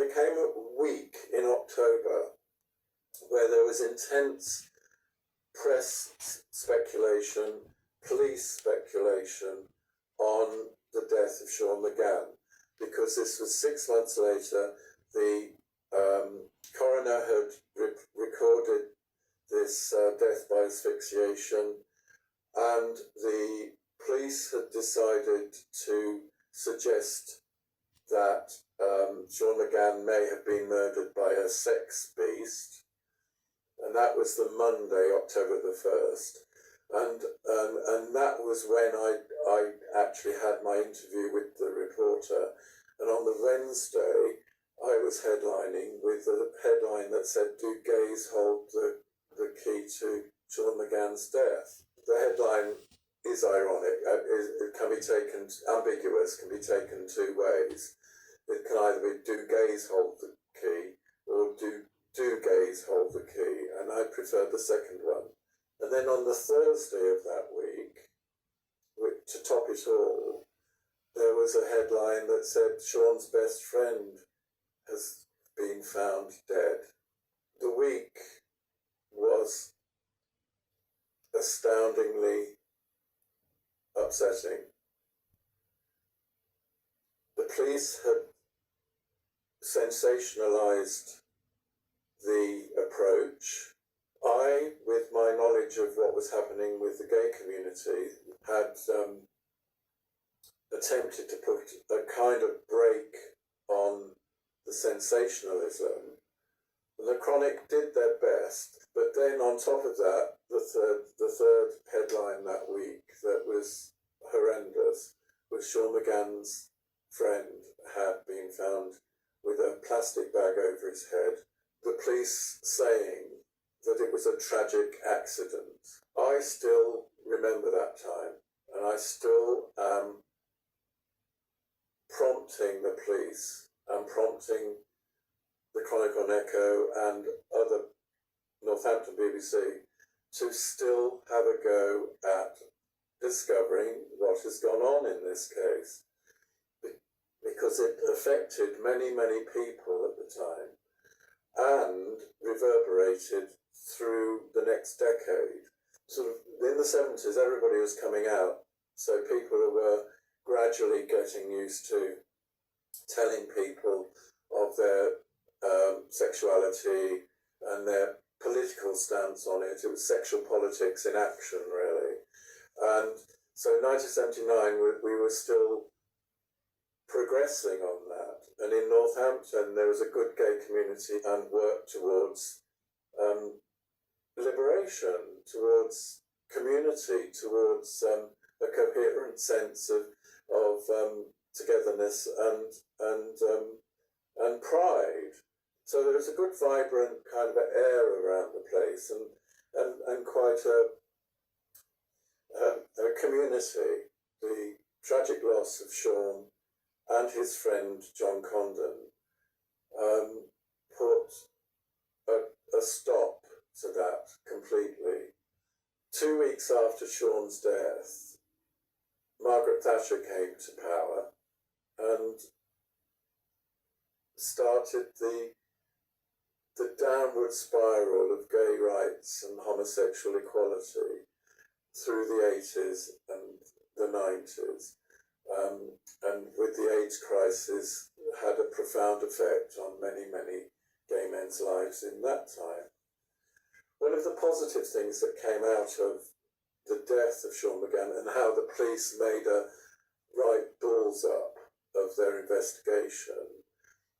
there came a week in October where there was intense press speculation, police speculation on the death of Sean McGann, because this was 6 months later. The coroner had recorded this death by asphyxiation, and the police had decided to suggest that Sean McGann may have been murdered by a sex beast, and that was the Monday, October the 1st, and that was when I actually had my interview with the reporter, and on the Wednesday I was headlining with a headline that said, "Do gays hold the key to Sean McGann's death?" The headline is ironic. It can be taken, ambiguous, can be taken two ways. It can either be, do gays hold the key, or do gays hold the key? And I preferred the second one. And then on the Thursday of that week, to top it all, there was a headline that said, "Sean's best friend has been found dead." The week was astoundingly upsetting. The police had sensationalized the approach. I, with my knowledge of what was happening with the gay community, had attempted to put a kind of break on the sensationalism. The Chronic did their best, but then on top of that, the third headline that week that was horrendous was Sean McGann's friend had been found with a plastic bag over his head. The police saying that it was a tragic accident. I still remember that time, and I still am prompting the police and prompting the Chronicle and Echo and other Northampton BBC to still have a go at discovering what has gone on in this case, because it affected many, many people at the time and reverberated through the next decade. Sort of in the 70s, everybody was coming out, so people were gradually getting used to telling people of their sexuality and their political stance on it. It was sexual politics in action, really. And so in 1979, we were still progressing on that. And in Northampton, there was a good gay community and work towards liberation, towards community, towards a coherent sense of togetherness and pride. So there was a good, vibrant kind of air around the place, and quite a community. The tragic loss of Sean and his friend John Condon put a stop to that completely. 2 weeks after Sean's death, Margaret Thatcher came to power and started the downward spiral of gay rights and homosexual equality through the 80s and the 90s. And with the AIDS crisis, had a profound effect on many, many gay men's lives in that time. One of the positive things that came out of the death of Sean McGann and how the police made a right balls up of their investigation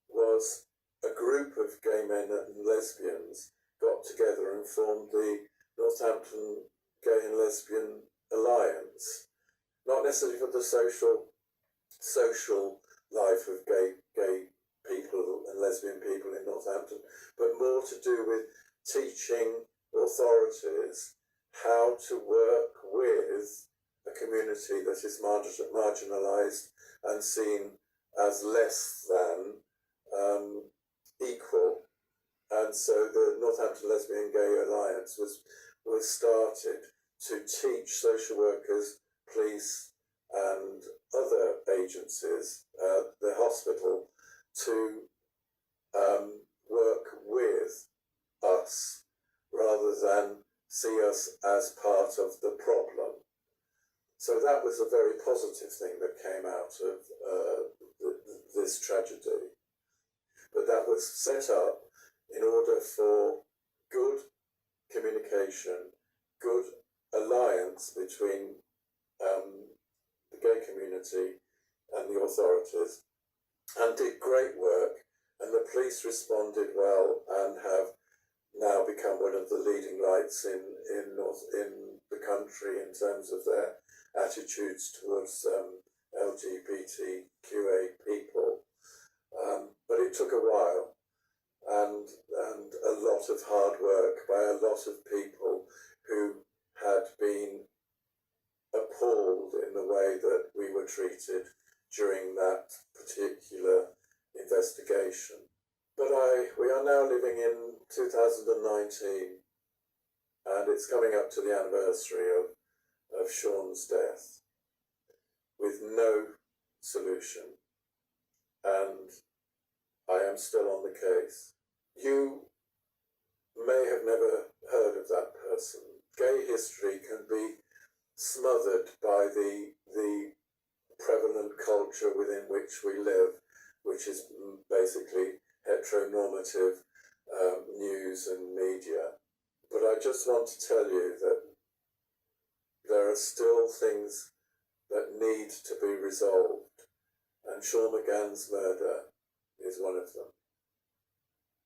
was a group of gay men and lesbians got together and formed the Northampton Gay and Lesbian Alliance. Not necessarily for the social life of gay people and lesbian people in Northampton, but more to do with teaching authorities how to work with a community that is marginalised and seen as less than equal. And so the Northampton Lesbian Gay Alliance was started to teach social workers, police and other agencies, the hospital, to us as part of the problem. So that was a very positive thing that came out of this tragedy. But that was set up in order for good communication, good alliance between the gay community and the authorities, and did great work. And the police responded well and have now become one of the leading lights in the country in terms of their attitudes towards LGBTQA people. But it took a while, and a lot of hard work by a lot of people who had been appalled in the way that we were treated during that particular investigation. But we are now living in 2019, and it's coming up to the anniversary of Sean's death, with no solution, and I am still on the case. You may have never heard of that person. Gay history can be smothered by the prevalent culture within which we live, which is basically heteronormative news and media. But I just want to tell you that there are still things that need to be resolved, and Sean McGann's murder is one of them.